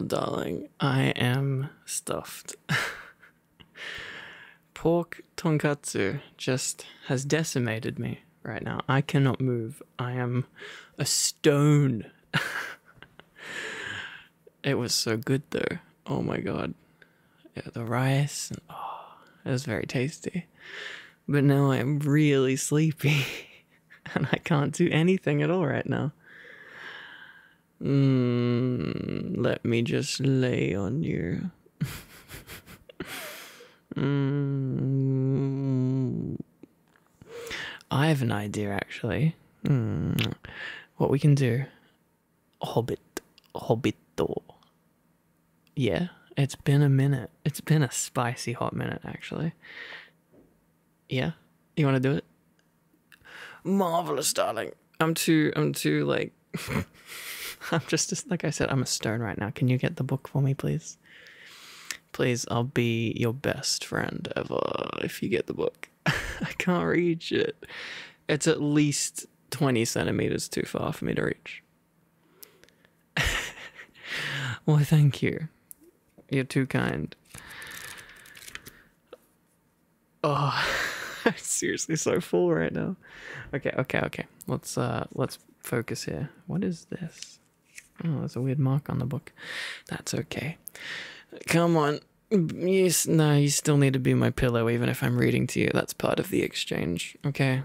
god, darling, I am stuffed. Pork tonkatsu just has decimated me right now. I cannot move. I am a stone. It was so good though. Oh my god. Yeah, the rice, and, it was very tasty. But now I am really sleepy and I can't do anything at all right now. Let me just lay on you. I have an idea, actually. What we can do. Hobbito. Yeah, it's been a minute. It's been a spicy hot minute, actually. Yeah? You want to do it? Marvelous, darling. I'm too, like... I'm just, like I said, I'm a stone right now. Can you get the book for me, please? Please, I'll be your best friend ever if you get the book. I can't reach it. It's at least 20 centimeters too far for me to reach. Well, thank you. You're too kind. Oh, I'm seriously so full right now. Okay. Let's focus here. What is this? Oh, there's a weird mark on the book. That's okay. Come on. Yes, no, you still need to be my pillow even if I'm reading to you. That's part of the exchange, okay?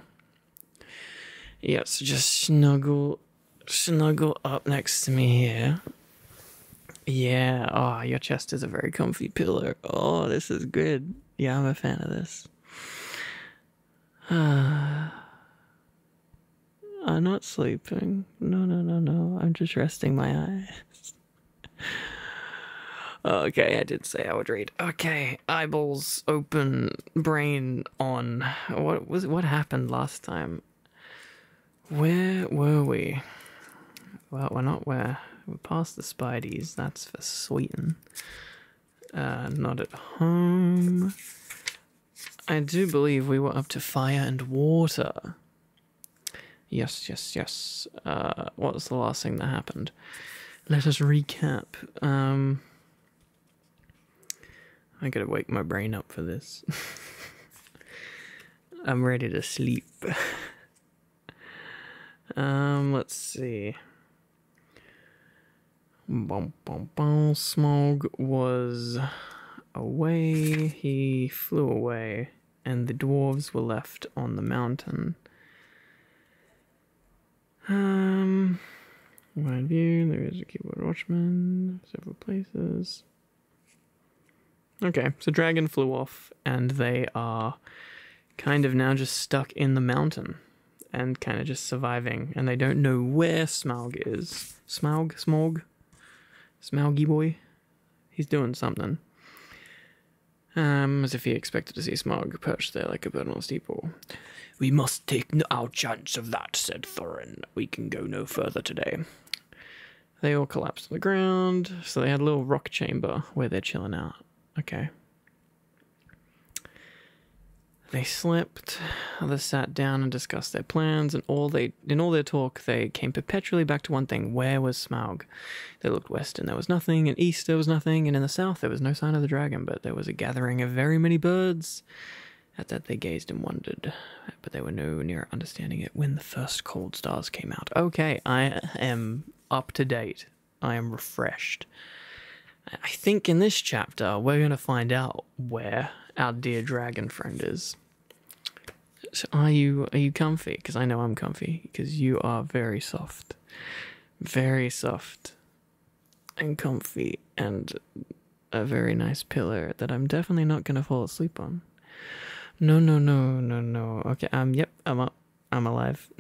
Yes, just snuggle up next to me here. Yeah, oh, your chest is a very comfy pillow. Oh, this is good. Yeah, I'm a fan of this. I'm not sleeping. No. I'm just resting my eyes. Okay, I did say I would read. Okay, eyeballs open, brain on. What happened last time? Where were we? Well, we're not where. We're past the Spideys. That's for Sweden. Not at home. I do believe we were up to fire and water. Yes. What was the last thing that happened? Let us recap. I gotta wake my brain up for this. I'm ready to sleep. Let's see. Smaug was away. He flew away, and the dwarves were left on the mountain. Wide view, there is a keyboard watchman, several places. Okay, so dragon flew off, and they are kind of now just stuck in the mountain, and kind of just surviving, and they don't know where Smaug is. Smaugy boy? He's doing something. As if he expected to see Smaug perched there like a bird on a steeple. We must take our chance of that, said Thorin. We can go no further today. They all collapsed to the ground, so they had a little rock chamber where they're chilling out. Okay. They slept, others sat down and discussed their plans, and in all their talk, they came perpetually back to one thing. Where was Smaug? They looked west, and there was nothing, and east there was nothing, and in the south there was no sign of the dragon, but there was a gathering of very many birds. At that they gazed and wondered, but they were no nearer understanding it when the first cold stars came out. Okay, I am up to date. I am refreshed. I think in this chapter, we're going to find out where our dear dragon friend is. So are you comfy? Because I know I'm comfy, because you are very soft. Very soft and comfy, and a very nice pillow that I'm definitely not going to fall asleep on. No. Okay, yep, I'm up. I'm alive.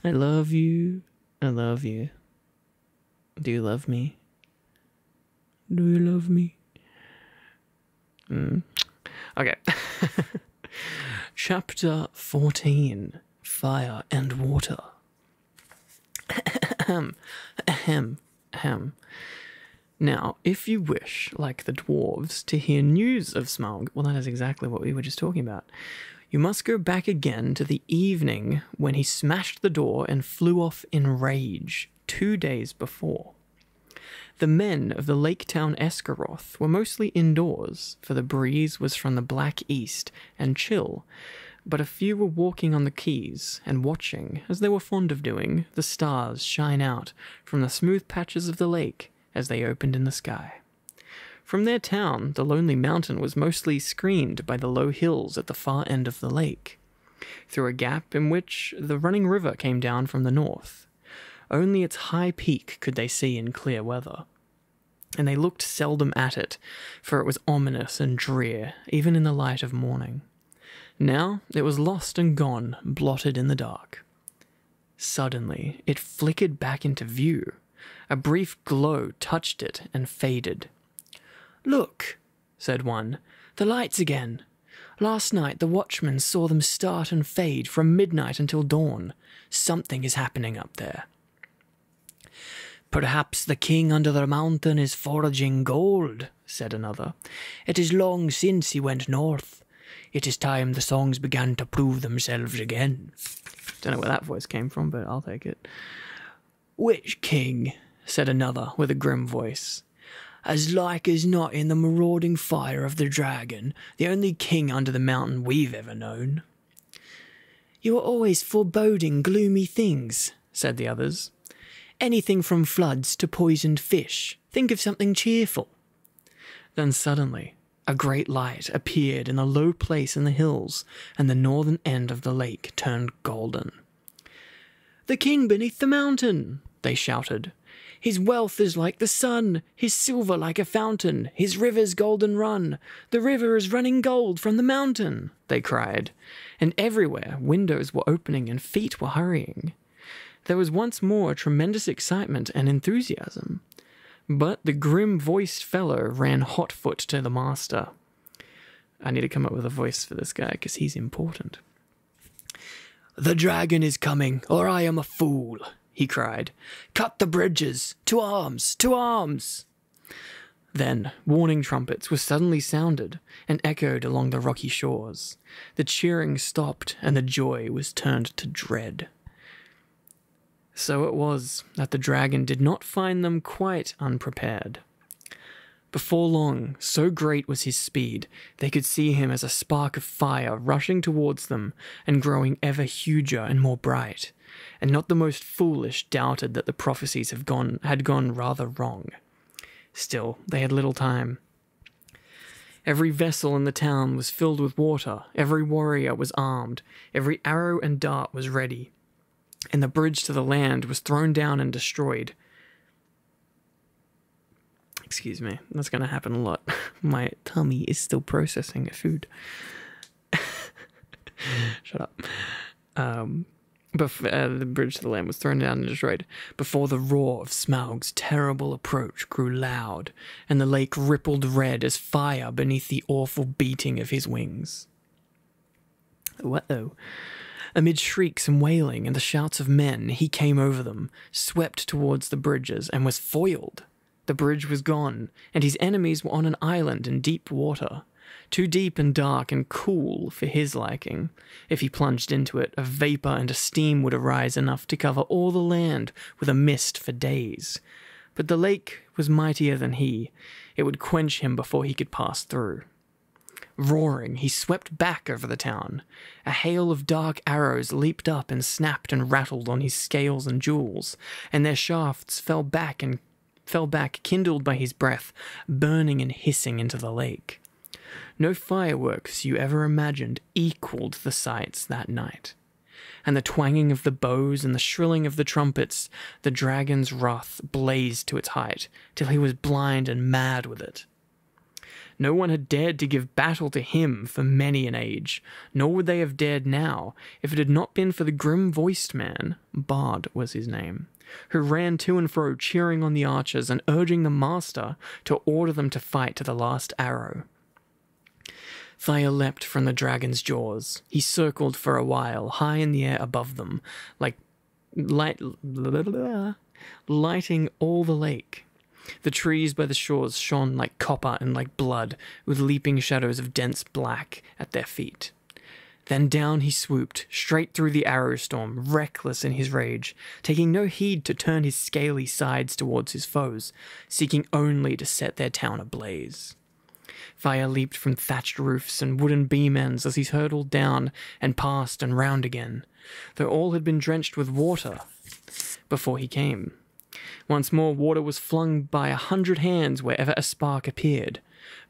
I love you. I love you. Do you love me? Do you love me? Okay. Chapter 14. Fire and Water. Now, if you wish, like the dwarves, to hear news of Smaug, well, that is exactly what we were just talking about. You must go back again to the evening when he smashed the door and flew off in rage 2 days before. The men of the lake town Esgaroth were mostly indoors, for the breeze was from the black east and chill, but a few were walking on the quays and watching, as they were fond of doing, the stars shine out from the smooth patches of the lake as they opened in the sky. From their town, the lonely mountain was mostly screened by the low hills at the far end of the lake, through a gap in which the running river came down from the north. Only its high peak could they see in clear weather, and they looked seldom at it, for it was ominous and drear, even in the light of morning. Now it was lost and gone, blotted in the dark. Suddenly, it flickered back into view. A brief glow touched it and faded. "Look," said one, "the lights again. Last night the watchman saw them start and fade from midnight until dawn. Something is happening up there." "Perhaps the king under the mountain is foraging gold," said another. "It is long since he went north. It is time the songs began to prove themselves again." Don't know where that voice came from, but I'll take it. "Which king?" said another with a grim voice. "As like as not in the marauding fire of the dragon, the only king under the mountain we've ever known." "You are always foreboding gloomy things," said the others. "Anything from floods to poisoned fish. Think of something cheerful." Then suddenly, a great light appeared in a low place in the hills, and the northern end of the lake turned golden. "The king beneath the mountain!" they shouted. "His wealth is like the sun, his silver like a fountain, his rivers golden run. The river is running gold from the mountain," they cried, and everywhere windows were opening and feet were hurrying. There was once more tremendous excitement and enthusiasm, but the grim-voiced fellow ran hot-foot to the master. I need to come up with a voice for this guy, because he's important. "The dragon is coming, or I am a fool," he cried. "Cut the bridges! To arms! To arms!" Then warning trumpets were suddenly sounded and echoed along the rocky shores. The cheering stopped, and the joy was turned to dread. So it was that the dragon did not find them quite unprepared. Before long, so great was his speed, they could see him as a spark of fire rushing towards them and growing ever huger and more bright, and not the most foolish doubted that the prophecies had gone rather wrong. Still, they had little time. Every vessel in the town was filled with water, every warrior was armed, every arrow and dart was ready, and the bridge to the land was thrown down and destroyed. Excuse me, that's going to happen a lot. My tummy is still processing food. Shut up. The bridge to the land was thrown down and destroyed before the roar of Smaug's terrible approach grew loud, and the lake rippled red as fire beneath the awful beating of his wings. Uh-oh. Amid shrieks and wailing and the shouts of men, he came over them, swept towards the bridges, and was foiled. The bridge was gone, and his enemies were on an island in deep water, too deep and dark and cool for his liking. If he plunged into it, a vapor and a steam would arise enough to cover all the land with a mist for days. But the lake was mightier than he. It would quench him before he could pass through. Roaring, he swept back over the town. A hail of dark arrows leaped up and snapped and rattled on his scales and jewels, and their shafts fell back, kindled by his breath, burning and hissing into the lake. No fireworks you ever imagined equaled the sights that night. And the twanging of the bows and the shrilling of the trumpets, the dragon's wrath blazed to its height, till he was blind and mad with it. No one had dared to give battle to him for many an age, nor would they have dared now, if it had not been for the grim-voiced man, Bard was his name, who ran to and fro cheering on the archers and urging the master to order them to fight to the last arrow. Fire leapt from the dragon's jaws. He circled for a while, high in the air above them, lighting all the lake. The trees by the shores shone like copper and like blood, with leaping shadows of dense black at their feet. Then down he swooped, straight through the arrow storm, reckless in his rage, taking no heed to turn his scaly sides towards his foes, seeking only to set their town ablaze. Fire leaped from thatched roofs and wooden beam ends as he hurtled down and past and round again, though all had been drenched with water before he came. Once more water was flung by 100 hands wherever a spark appeared.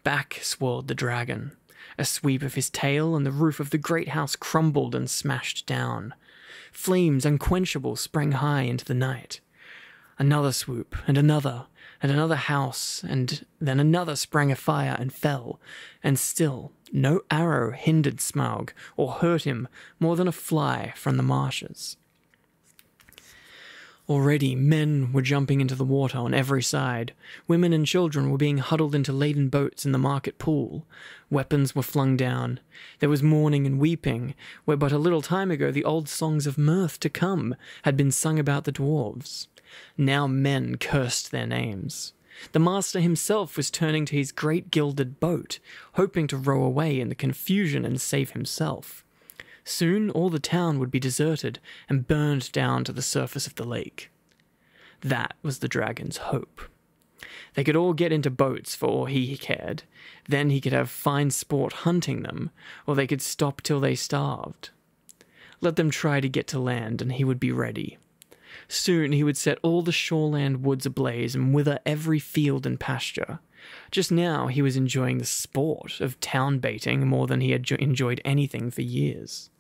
Back swirled the dragon. A sweep of his tail and the roof of the great house crumbled and smashed down. Flames unquenchable sprang high into the night. Another swoop, and another house, and then another sprang afire and fell, and still no arrow hindered Smaug or hurt him more than a fly from the marshes. Already men were jumping into the water on every side. Women and children were being huddled into laden boats in the market pool. Weapons were flung down. There was mourning and weeping, where but a little time ago the old songs of mirth to come had been sung about the dwarves. Now men cursed their names. The master himself was turning to his great gilded boat, hoping to row away in the confusion and save himself. Soon all the town would be deserted and burned down to the surface of the lake. That was the dragon's hope. They could all get into boats for all he cared. Then he could have fine sport hunting them, or they could stop till they starved. Let them try to get to land, and he would be ready. Soon he would set all the shoreland woods ablaze and wither every field and pasture. Just now he was enjoying the sport of town baiting more than he had enjoyed anything for years.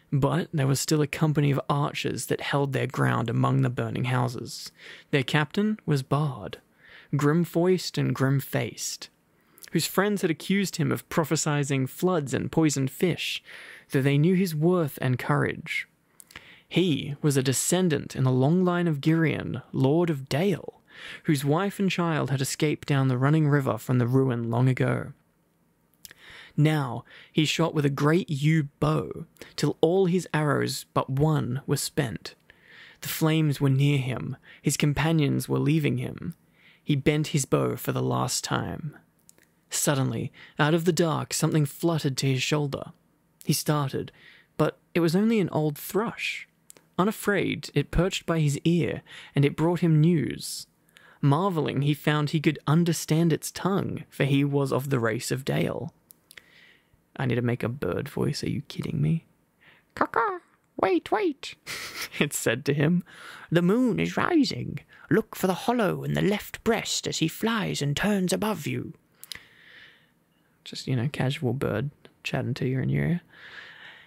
But there was still a company of archers that held their ground among the burning houses. Their captain was Bard, grim-voiced and grim-faced, whose friends had accused him of prophesizing floods and poisoned fish, though they knew his worth and courage. He was a descendant in a long line of Girion, Lord of Dale, whose wife and child had escaped down the running river from the ruin long ago. Now he shot with a great yew bow, till all his arrows but one were spent. The flames were near him, his companions were leaving him. He bent his bow for the last time. Suddenly, out of the dark, something fluttered to his shoulder. He started, but it was only an old thrush. Unafraid, it perched by his ear, and it brought him news. Marvelling, he found he could understand its tongue, for he was of the race of Dale. I need to make a bird voice, are you kidding me? "Caw-caw, wait, it said to him. "The moon is rising. Look for the hollow in the left breast as he flies and turns above you." Just, casual bird chatting to you in your ear.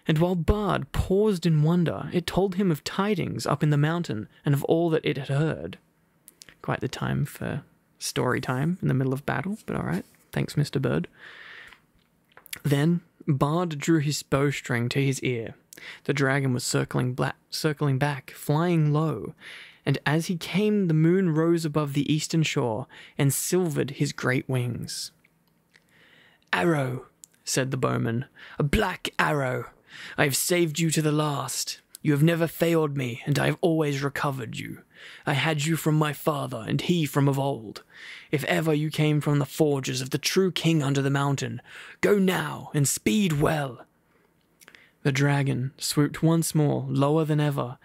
And while Bard paused in wonder, it told him of tidings up in the mountain and of all that it had heard. Quite the time for story time in the middle of battle, but all right. Thanks, Mr. Bird. Then Bard drew his bowstring to his ear. The dragon was circling back, flying low, and as he came the moon rose above the eastern shore and silvered his great wings. "Arrow," said the bowman, "a black arrow. I have saved you to the last. You have never failed me, and I have always recovered you. I had you from my father, and he from of old. If ever you came from the forges of the true king under the mountain, go now, and speed well." The dragon swooped once more, lower than ever,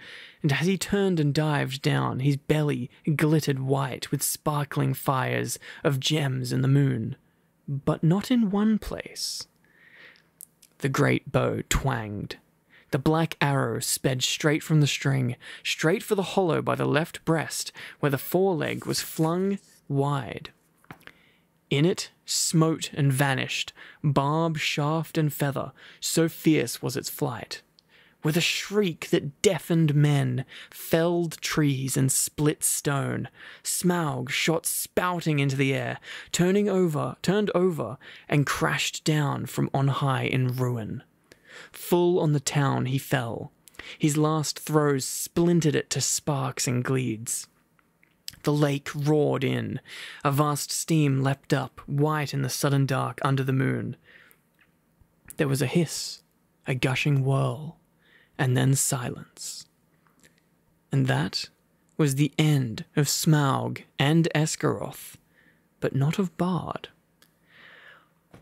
and as he turned and dived down, his belly glittered white with sparkling fires of gems in the moon. But not in one place. The great bow twanged. The black arrow sped straight from the string, straight for the hollow by the left breast, where the foreleg was flung wide. In it smote and vanished, barb, shaft, and feather, so fierce was its flight. With a shriek that deafened men, felled trees, and split stone, Smaug shot spouting into the air, turned over, and crashed down from on high in ruin. Full on the town he fell. His last throws splintered it to sparks and gleeds. The lake roared in. A vast steam leapt up, white in the sudden dark under the moon. There was a hiss, a gushing whirl, and then silence. And that was the end of Smaug and Esgaroth, but not of Bard.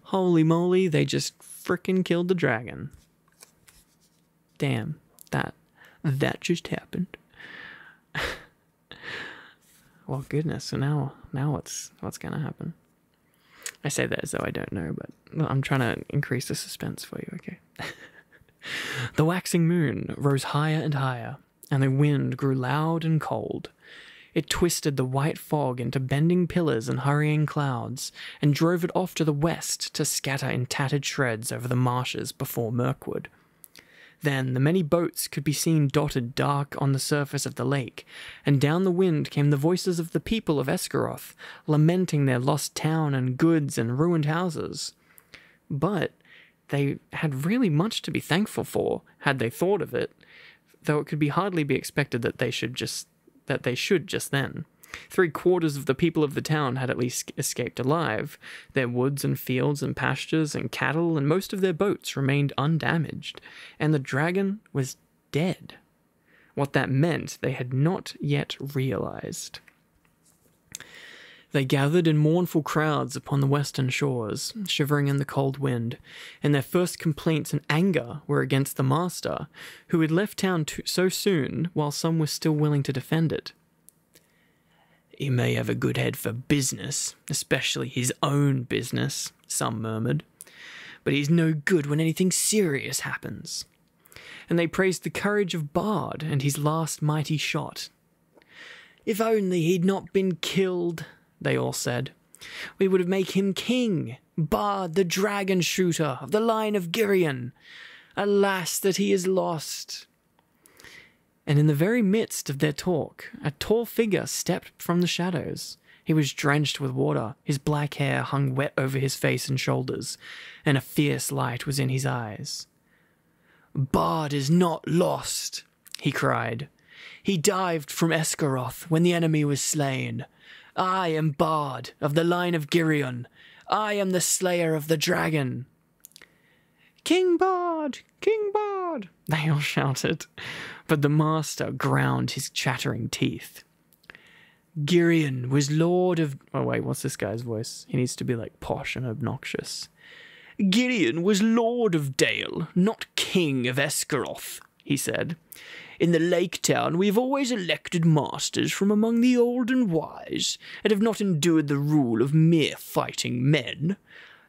Holy moly, they just frickin' killed the dragon. Damn, that just happened. Well, goodness. So now what's gonna happen? I say that as though I don't know, but I'm trying to increase the suspense for you. Okay. The waxing moon rose higher and higher, and the wind grew loud and cold. It twisted the white fog into bending pillars and hurrying clouds, and drove it off to the west to scatter in tattered shreds over the marshes before Mirkwood. Then the many boats could be seen dotted dark on the surface of the lake, and down the wind came the voices of the people of Esgaroth, lamenting their lost town and goods and ruined houses. But they had really much to be thankful for, had they thought of it, though it could hardly be expected that they should just then. 3/4 of the people of the town had at least escaped alive. Their woods and fields and pastures and cattle and most of their boats remained undamaged, and the dragon was dead. What that meant they had not yet realized. They gathered in mournful crowds upon the western shores, shivering in the cold wind, and their first complaints and anger were against the master, who had left town so soon while some were still willing to defend it. "He may have a good head for business, especially his own business," some murmured, "but he's no good when anything serious happens." And they praised the courage of Bard and his last mighty shot. "If only he'd not been killed," they all said. "We would have made him king, Bard the dragon shooter of the line of 𝘚𝘰𝘶𝘬𝘕. Alas that he is lost." And in the very midst of their talk, a tall figure stepped from the shadows. He was drenched with water, his black hair hung wet over his face and shoulders, and a fierce light was in his eyes. "Bard is not lost," he cried. "He dived from Esgaroth when the enemy was slain. I am Bard of the line of 𝘚𝘰𝘶𝘬𝘕. I am the slayer of the dragon." "King Bard! King Bard!" they all shouted, but the master ground his chattering teeth. "𝘚𝘰𝘶 was lord of..." Oh wait, what's this guy's voice? He needs to be like posh and obnoxious. "𝘚𝘰𝘶 was lord of Dale, not king of Esgaroth," he said. "In the lake town we have always elected masters from among the old and wise, and have not endured the rule of mere fighting men.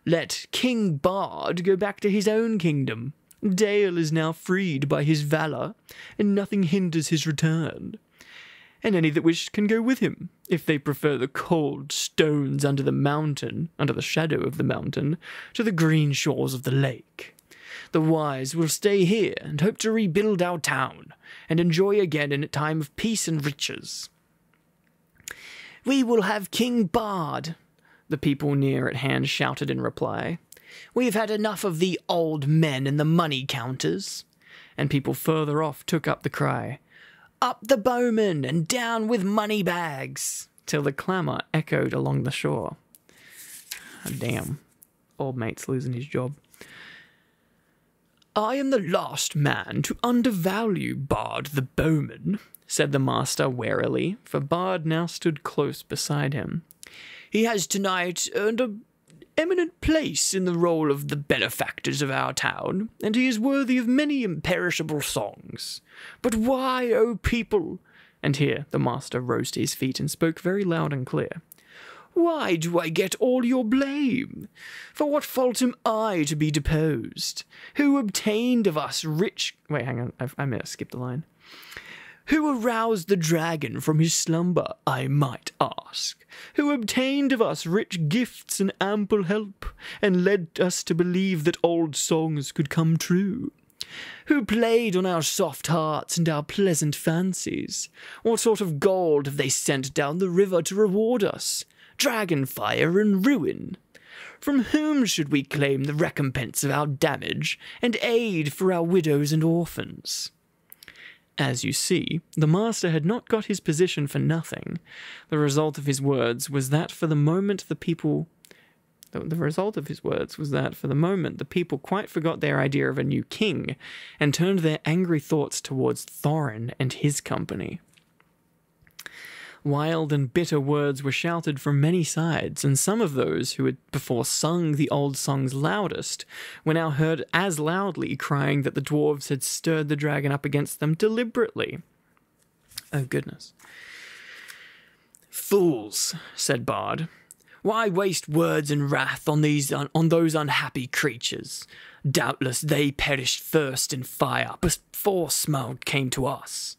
Let King Bard go back to his own kingdom. Dale is now freed by his valour, and nothing hinders his return. And any that wish can go with him, if they prefer the cold stones under the shadow of the mountain, to the green shores of the lake. The wise will stay here and hope to rebuild our town, and enjoy again in a time of peace and riches." "We will have King Bard," the people near at hand shouted in reply. "We've had enough of the old men and the money counters." And people further off took up the cry, "Up the bowmen and down with money bags," till the clamour echoed along the shore. Oh, damn, old mate's losing his job. "I am the last man to undervalue Bard the bowman," said the master warily, for Bard now stood close beside him. "He has tonight earned an eminent place in the roll of the benefactors of our town, and he is worthy of many imperishable songs. But why, O people," and here the master rose to his feet and spoke very loud and clear, "why do I get all your blame? For what fault am I to be deposed? Who obtained of us rich..." Wait, hang on, I may have skipped the line. "Who aroused the dragon from his slumber, I might ask? Who obtained of us rich gifts and ample help, and led us to believe that old songs could come true? Who played on our soft hearts and our pleasant fancies? What sort of gold have they sent down the river to reward us? Dragon fire and ruin. From whom should we claim the recompense of our damage, and aid for our widows and orphans?" As you see, the master had not got his position for nothing. The result of his words was that for the moment the people quite forgot their idea of a new king, and turned their angry thoughts towards Thorin and his company. Wild and bitter words were shouted from many sides, and some of those who had before sung the old songs loudest were now heard as loudly crying that the dwarves had stirred the dragon up against them deliberately. Oh, goodness. "Fools," said Bard. "Why waste words and wrath on those unhappy creatures? Doubtless they perished first in fire before Smaug came to us."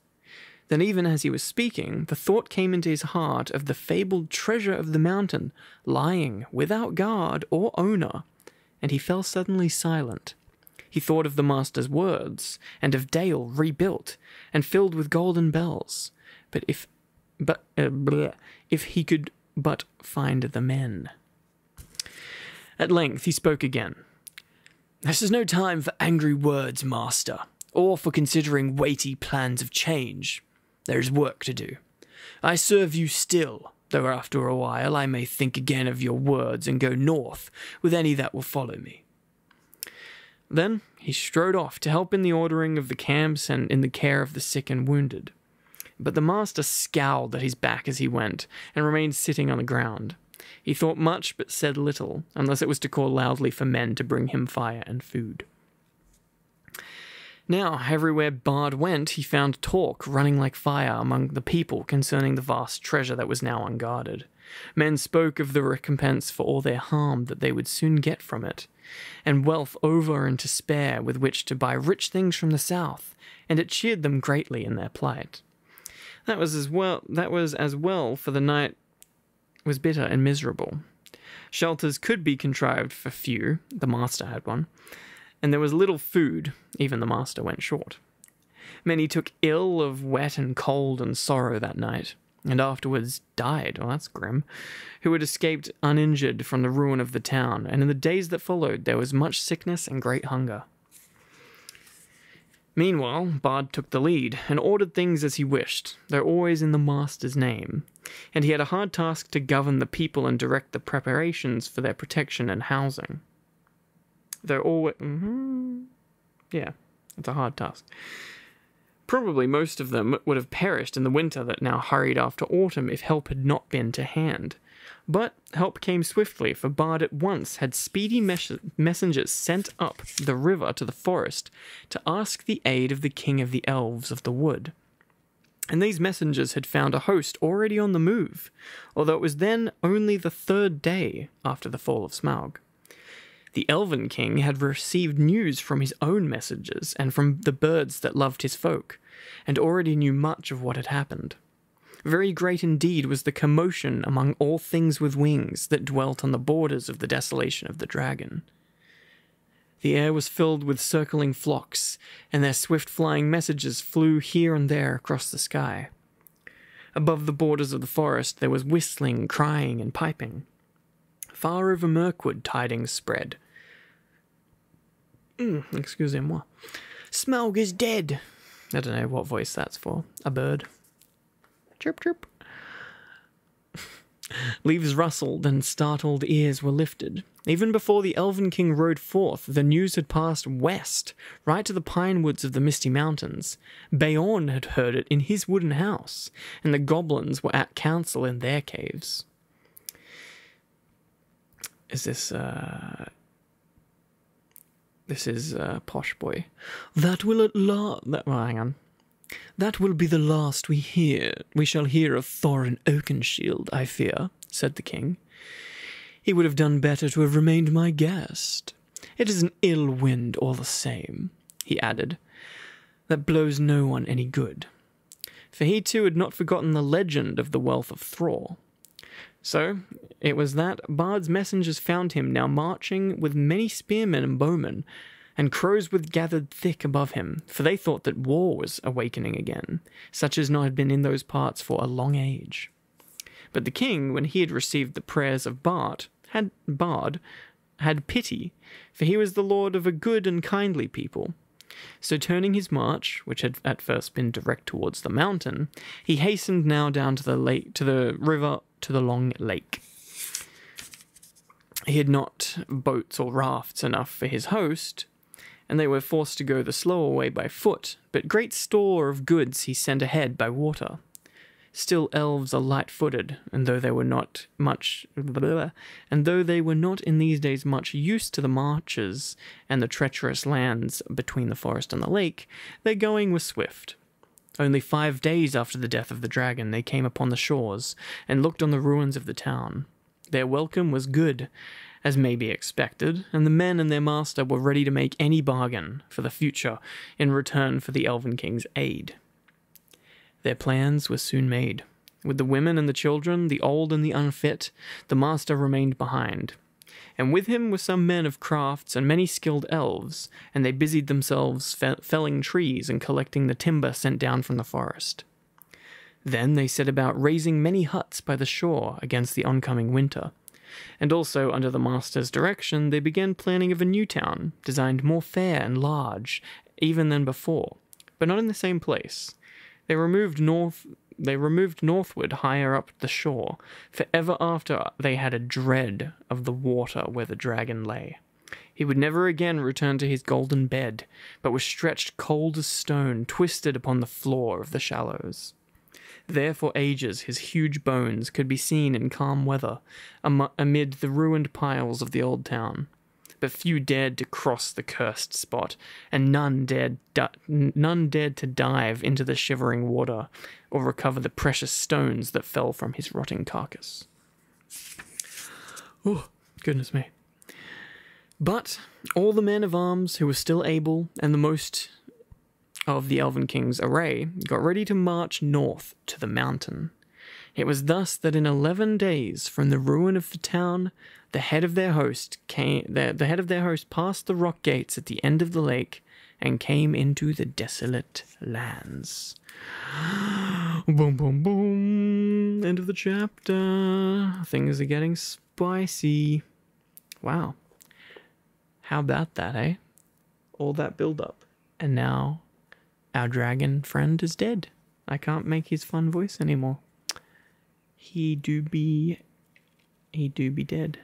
Then even as he was speaking, the thought came into his heart of the fabled treasure of the mountain, lying without guard or owner, and he fell suddenly silent. He thought of the master's words, and of Dale rebuilt, and filled with golden bells. But if he could but find the men. At length he spoke again. "This is no time for angry words, master, or for considering weighty plans of change. There is work to do. I serve you still, though after a while I may think again of your words and go north with any that will follow me." Then he strode off to help in the ordering of the camps and in the care of the sick and wounded. But the master scowled at his back as he went, and remained sitting on the ground. He thought much but said little, unless it was to call loudly for men to bring him fire and food. Now, everywhere Bard went, he found talk running like fire among the people concerning the vast treasure that was now unguarded. Men spoke of the recompense for all their harm that they would soon get from it, and wealth over and to spare with which to buy rich things from the south, and it cheered them greatly in their plight. That was as well, for the night was bitter and miserable. Shelters could be contrived for few, the master had one, and there was little food, even the master went short. Many took ill of wet and cold and sorrow that night, and afterwards died, well, that's grim, who had escaped uninjured from the ruin of the town, and in the days that followed there was much sickness and great hunger. Meanwhile, Bard took the lead, and ordered things as he wished, though always in the master's name, and he had a hard task to govern the people and direct the preparations for their protection and housing. They're always... Yeah, it's a hard task. Probably most of them would have perished in the winter that now hurried after autumn if help had not been to hand. But help came swiftly, for Bard at once had speedy messengers sent up the river to the forest to ask the aid of the king of the elves of the wood. And these messengers had found a host already on the move, although it was then only the 3rd day after the fall of Smaug. The Elven King had received news from his own messengers and from the birds that loved his folk, and already knew much of what had happened. Very great indeed was the commotion among all things with wings that dwelt on the borders of the desolation of the dragon. The air was filled with circling flocks, and their swift-flying messages flew here and there across the sky. Above the borders of the forest there was whistling, crying, and piping. Far over Mirkwood tidings spread. Excusez-moi. Smaug is dead. I don't know what voice that's for. A bird. Chirp, chirp. Leaves rustled and startled ears were lifted. Even before the Elven King rode forth, the news had passed west, right to the pine woods of the Misty Mountains. Beorn had heard it in his wooden house, and the goblins were at council in their caves. Is this, This is Posh Boy. That will at last... hang on. That will be the last we shall hear of Thorin Oakenshield, I fear, said the king. He would have done better to have remained my guest. It is an ill wind all the same, he added, that blows no one any good. For he too had not forgotten the legend of the wealth of Thrall. So it was that Bard's messengers found him now marching with many spearmen and bowmen, and crows were gathered thick above him, for they thought that war was awakening again, such as not had been in those parts for a long age. But the king, when he had received the prayers of Bard, had pity, for he was the lord of a good and kindly people. So turning his march, which had at first been direct towards the mountain, he hastened now down to the river, to the long lake. He had not boats or rafts enough for his host, and they were forced to go the slower way by foot, but great store of goods he sent ahead by water. Still, elves are light-footed, and though they were not in these days much used to the marches and the treacherous lands between the forest and the lake, their going was swift. Only 5 days after the death of the dragon, they came upon the shores and looked on the ruins of the town. Their welcome was good, as may be expected, and the men and their master were ready to make any bargain for the future in return for the Elven King's aid. Their plans were soon made. With the women and the children, the old and the unfit, the master remained behind. And with him were some men of crafts and many skilled elves, and they busied themselves felling trees and collecting the timber sent down from the forest. Then they set about raising many huts by the shore against the oncoming winter. And also, under the master's direction, they began planning of a new town, designed more fair and large, even than before, but not in the same place. They removed northward higher up the shore, for ever after they had a dread of the water where the dragon lay. He would never again return to his golden bed, but was stretched cold as stone, twisted upon the floor of the shallows. There for ages his huge bones could be seen in calm weather, amid the ruined piles of the old town. But few dared to cross the cursed spot, and none dared to dive into the shivering water or recover the precious stones that fell from his rotting carcass. Oh, goodness me. But all the men of arms who were still able, and the most of the Elven King's array, got ready to march north to the mountain. It was thus that in 11 days from the ruin of the town, the head of their host passed the rock gates at the end of the lake and came into the desolate lands. Boom, boom, boom. End of the chapter. Things are getting spicy. Wow. How about that, eh? All that build-up. And now our dragon friend is dead. I can't make his fun voice anymore. He do be dead.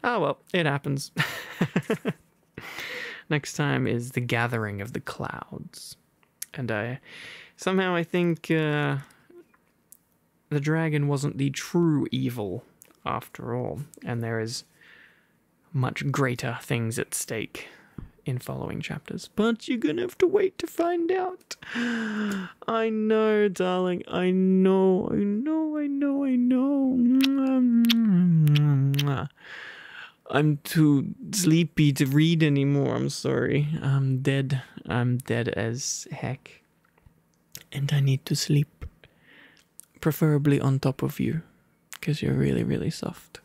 Oh well, it happens. Next time is the Gathering of the Clouds. And I think the dragon wasn't the true evil after all, and there is much greater things at stake in following chapters. But you're gonna have to wait to find out. I know, darling. I know. I'm too sleepy to read anymore. I'm sorry. I'm dead. I'm dead as heck. And I need to sleep. Preferably on top of you. Because you're really, really soft.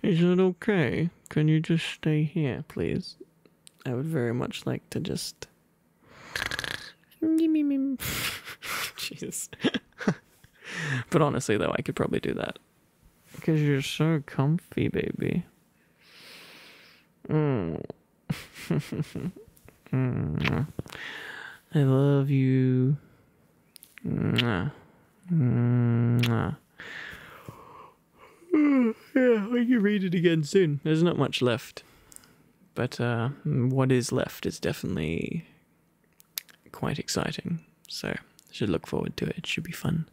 Is it okay? Can you just stay here, please? I would very much like to just... Jesus. But honestly, though, I could probably do that. Because you're so comfy, baby. I love you. Yeah, I can read it again soon. There's not much left. But what is left is definitely quite exciting. So I should look forward to it. It should be fun.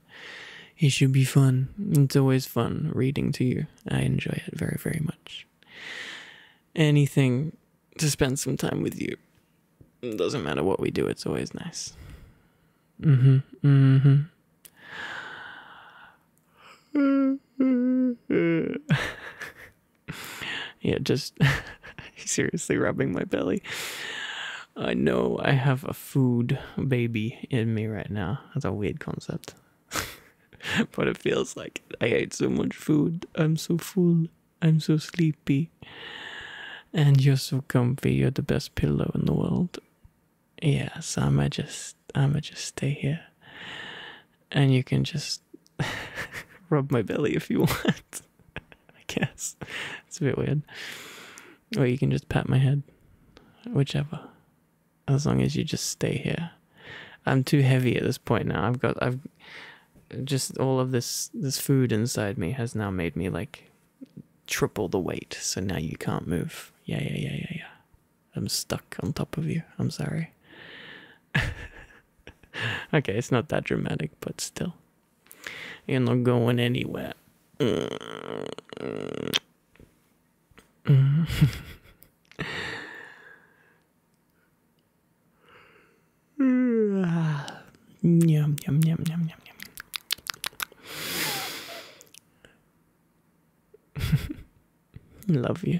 It should be fun. It's always fun reading to you. I enjoy it very, very much. Anything to spend some time with you. It doesn't matter what we do, it's always nice. Yeah, just seriously rubbing my belly. I know I have a food baby in me right now. That's a weird concept. But it feels like it. I ate so much food. I'm so full. I'm so sleepy. And you're so comfy. You're the best pillow in the world. Yeah, so I'ma just stay here. And you can just rub my belly if you want. I guess. It's a bit weird. Or you can just pat my head. Whichever. As long as you just stay here. I'm too heavy at this point now. I've just all of this food inside me has now made me like triple the weight. So now you can't move. Yeah. I'm stuck on top of you. I'm sorry. Okay, it's not that dramatic, but still. You're not going anywhere. Yum, yum, yum, yum, yum, yum. Love you.